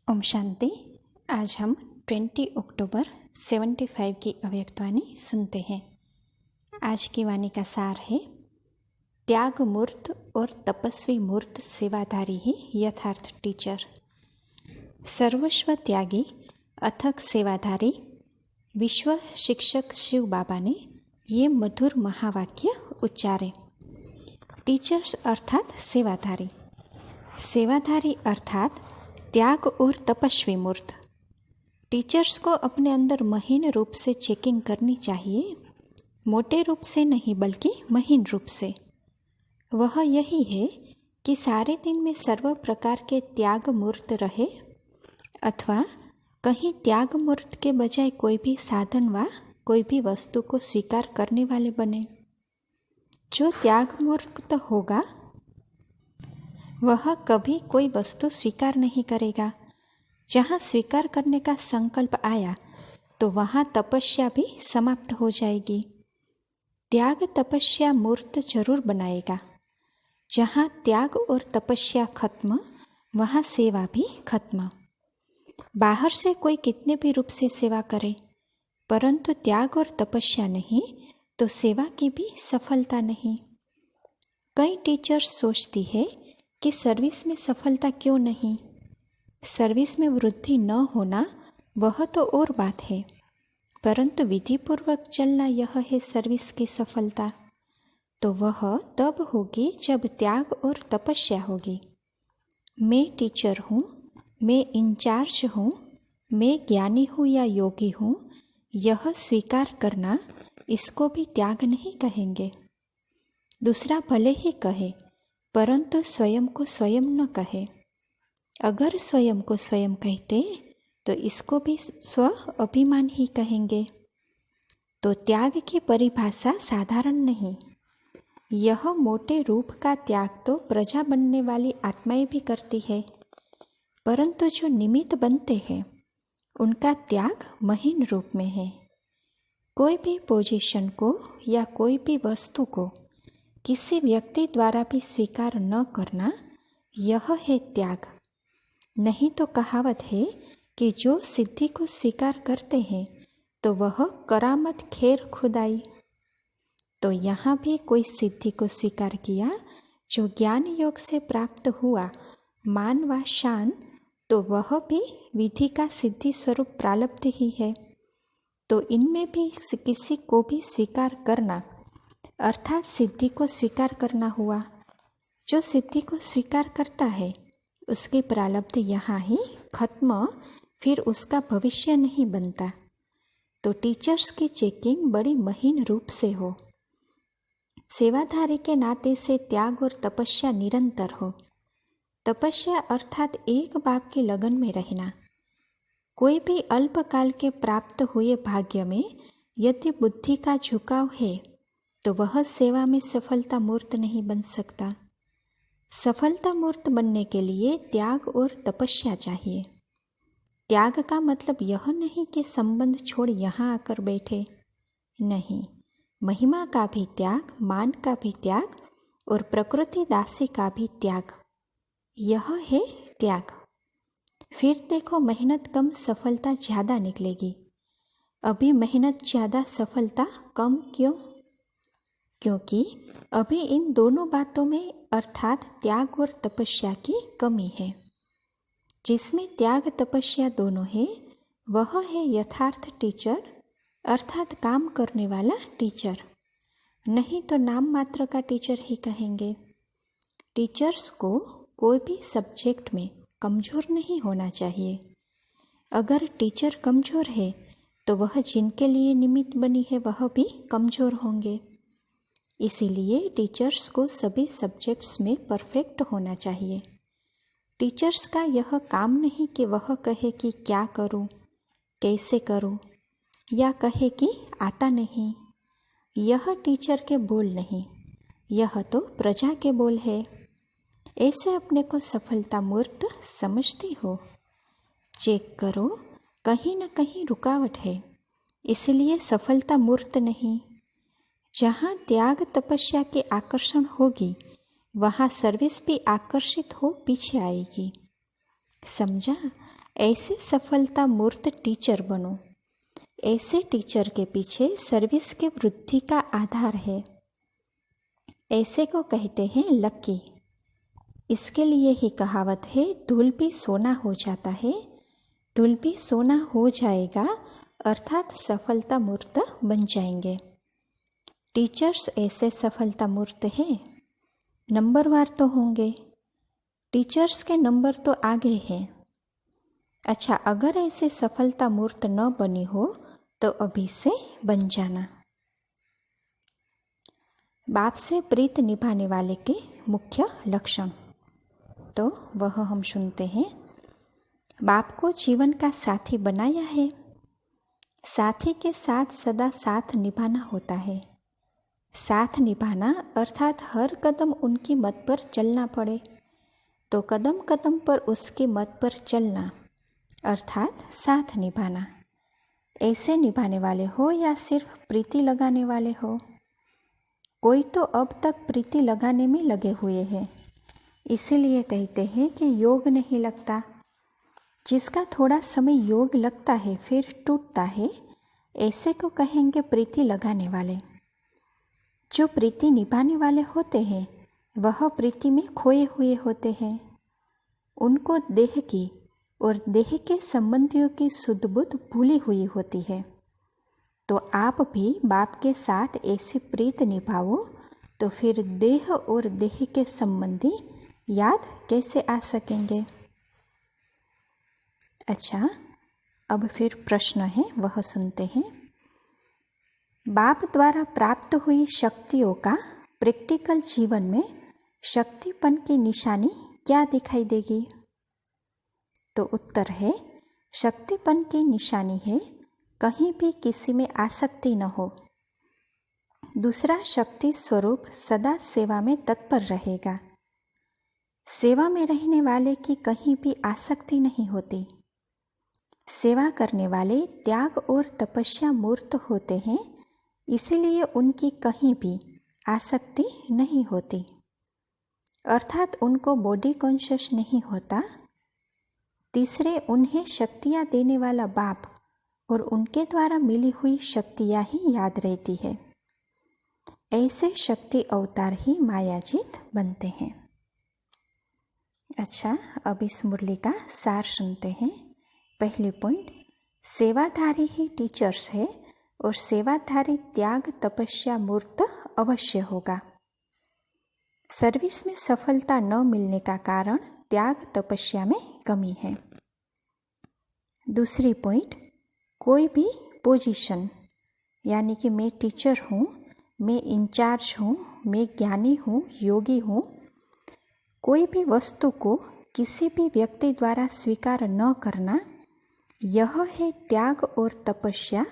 ओम शांति। आज हम 20 अक्टूबर 75 की अव्यक्तवाणी सुनते हैं। आज की वाणी का सार है, त्याग मूर्त और तपस्वी मूर्त सेवाधारी ही यथार्थ टीचर। सर्वस्व त्यागी अथक सेवाधारी विश्व शिक्षक शिव बाबा ने ये मधुर महावाक्य उच्चारे। टीचर्स अर्थात सेवाधारी, सेवाधारी अर्थात त्याग और तपस्वी मूर्त। टीचर्स को अपने अंदर महीन रूप से चेकिंग करनी चाहिए, मोटे रूप से नहीं बल्कि महीन रूप से। वह यही है कि सारे दिन में सर्व प्रकार के त्याग मूर्त रहे, अथवा कहीं त्याग मूर्त के बजाय कोई भी साधन व कोई भी वस्तु को स्वीकार करने वाले बने। जो त्याग मूर्त होगा वह कभी कोई वस्तु स्वीकार नहीं करेगा। जहाँ स्वीकार करने का संकल्प आया तो वहाँ तपस्या भी समाप्त हो जाएगी। त्याग तपस्या मूर्त जरूर बनाएगा। जहाँ त्याग और तपस्या खत्म, वहाँ सेवा भी खत्म। बाहर से कोई कितने भी रूप से सेवा करे, परंतु त्याग और तपस्या नहीं तो सेवा की भी सफलता नहीं। कई टीचर्स सोचती है कि सर्विस में सफलता क्यों नहीं। सर्विस में वृद्धि न होना वह तो और बात है, परंतु विधिपूर्वक चलना यह है सर्विस की सफलता। तो वह तब होगी जब त्याग और तपस्या होगी। मैं टीचर हूँ, मैं इंचार्ज हूँ, मैं ज्ञानी हूँ या योगी हूँ, यह स्वीकार करना, इसको भी त्याग नहीं कहेंगे। दूसरा भले ही कहे, परंतु स्वयं को स्वयं न कहे। अगर स्वयं को स्वयं कहते तो इसको भी स्व अभिमान ही कहेंगे। तो त्याग की परिभाषा साधारण नहीं। यह मोटे रूप का त्याग तो प्रजा बनने वाली आत्माएं भी करती है, परंतु जो निमित्त बनते हैं उनका त्याग महीन रूप में है। कोई भी पोजीशन को या कोई भी वस्तु को किसी व्यक्ति द्वारा भी स्वीकार न करना, यह है त्याग। नहीं तो कहावत है कि जो सिद्धि को स्वीकार करते हैं तो वह करामत खैर खुदाई। तो यहाँ भी कोई सिद्धि को स्वीकार किया जो ज्ञान योग से प्राप्त हुआ, मान व शान, तो वह भी विधि का सिद्धि स्वरूप प्रारब्ध ही है। तो इनमें भी किसी को भी स्वीकार करना अर्थात सिद्धि को स्वीकार करना हुआ। जो सिद्धि को स्वीकार करता है उसकी प्रारब्ध यहाँ ही खत्म, फिर उसका भविष्य नहीं बनता। तो टीचर्स की चेकिंग बड़ी महीन रूप से हो। सेवाधारी के नाते से त्याग और तपस्या निरंतर हो। तपस्या अर्थात एक बाप की लगन में रहना। कोई भी अल्पकाल के प्राप्त हुए भाग्य में यदि बुद्धि का झुकाव है तो वह सेवा में सफलता मूर्त नहीं बन सकता। सफलता मूर्त बनने के लिए त्याग और तपस्या चाहिए। त्याग का मतलब यह नहीं कि संबंध छोड़ यहाँ आकर बैठे, नहीं। महिमा का भी त्याग, मान का भी त्याग और प्रकृति दासी का भी त्याग, यह है त्याग। फिर देखो, मेहनत कम सफलता ज़्यादा निकलेगी। अभी मेहनत ज़्यादा सफलता कम क्यों? क्योंकि अभी इन दोनों बातों में अर्थात त्याग और तपस्या की कमी है। जिसमें त्याग तपस्या दोनों है वह है यथार्थ टीचर, अर्थात काम करने वाला टीचर। नहीं तो नाम मात्र का टीचर ही कहेंगे। टीचर्स को कोई भी सब्जेक्ट में कमज़ोर नहीं होना चाहिए। अगर टीचर कमज़ोर है तो वह जिनके लिए निमित्त बनी है वह भी कमज़ोर होंगे। इसीलिए टीचर्स को सभी सब्जेक्ट्स में परफेक्ट होना चाहिए। टीचर्स का यह काम नहीं कि वह कहे कि क्या करूं, कैसे करूं, या कहे कि आता नहीं। यह टीचर के बोल नहीं, यह तो प्रजा के बोल है। ऐसे अपने को सफलता मूर्त समझती हो? चेक करो, कहीं न कहीं रुकावट है, इसलिए सफलता मूर्त नहीं। जहाँ त्याग तपस्या के आकर्षण होगी वहाँ सर्विस भी आकर्षित हो पीछे आएगी। समझा? ऐसे सफलता मूर्त टीचर बनो। ऐसे टीचर के पीछे सर्विस की वृद्धि का आधार है। ऐसे को कहते हैं लकी। इसके लिए ही कहावत है, धूल भी सोना हो जाता है, धूल भी सोना हो जाएगा, अर्थात सफलता मूर्त बन जाएंगे। टीचर्स ऐसे सफलता मूर्त हैं, नंबरवार तो होंगे। टीचर्स के नंबर तो आगे हैं। अच्छा, अगर ऐसे सफलता मूर्त न बनी हो तो अभी से बन जाना। बाप से प्रीत निभाने वाले के मुख्य लक्षण, तो वह हम सुनते हैं। बाप को जीवन का साथी बनाया है। साथी के साथ सदा साथ निभाना होता है। साथ निभाना अर्थात हर कदम उनकी मत पर चलना पड़े तो कदम कदम पर उसकी मत पर चलना, अर्थात साथ निभाना। ऐसे निभाने वाले हो या सिर्फ प्रीति लगाने वाले हो। कोई तो अब तक प्रीति लगाने में लगे हुए हैं, इसीलिए कहते हैं कि योग नहीं लगता। जिसका थोड़ा समय योग लगता है फिर टूटता है, ऐसे को कहेंगे प्रीति लगाने वाले। जो प्रीति निभाने वाले होते हैं वह प्रीति में खोए हुए होते हैं। उनको देह की और देह के संबंधियों की शुद्ध बुद्ध भूली हुई होती है। तो आप भी बाप के साथ ऐसी प्रीत निभाओ तो फिर देह और देह के संबंधी याद कैसे आ सकेंगे। अच्छा, अब फिर प्रश्न है, वह सुनते हैं। बाप द्वारा प्राप्त हुई शक्तियों का प्रैक्टिकल जीवन में शक्तिपन की निशानी क्या दिखाई देगी? तो उत्तर है, शक्तिपन की निशानी है कहीं भी किसी में आसक्ति न हो। दूसरा शक्ति स्वरूप सदा सेवा में तत्पर रहेगा। सेवा में रहने वाले की कहीं भी आसक्ति नहीं होती। सेवा करने वाले त्याग और तपस्या मूर्त होते हैं, इसीलिए उनकी कहीं भी आसक्ति नहीं होती, अर्थात उनको बॉडी कॉन्शियस नहीं होता। तीसरे, उन्हें शक्तियाँ देने वाला बाप और उनके द्वारा मिली हुई शक्तियाँ ही याद रहती है। ऐसे शक्ति अवतार ही मायाजीत बनते हैं। अच्छा, अब इस मुरली का सार सुनते हैं। पहली पॉइंट, सेवाधारी ही टीचर्स है और सेवाधारी त्याग तपस्या मूर्त अवश्य होगा। सर्विस में सफलता न मिलने का कारण त्याग तपस्या में कमी है। दूसरी पॉइंट, कोई भी पोजीशन, यानी कि मैं टीचर हूँ, मैं इंचार्ज हूँ, मैं ज्ञानी हूँ, योगी हूँ, कोई भी वस्तु को किसी भी व्यक्ति द्वारा स्वीकार न करना, यह है त्याग और तपस्या,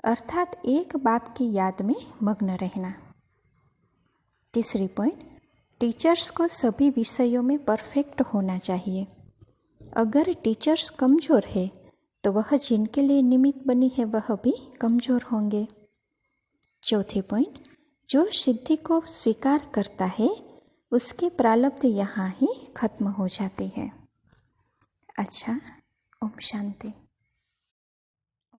अर्थात एक बाप की याद में मग्न रहना। तीसरी पॉइंट, टीचर्स को सभी विषयों में परफेक्ट होना चाहिए। अगर टीचर्स कमज़ोर है तो वह जिनके लिए निमित्त बनी है वह भी कमज़ोर होंगे। चौथी पॉइंट, जो सिद्धि को स्वीकार करता है उसकी प्रारब्ध यहाँ ही खत्म हो जाती है। अच्छा, ओम शांति।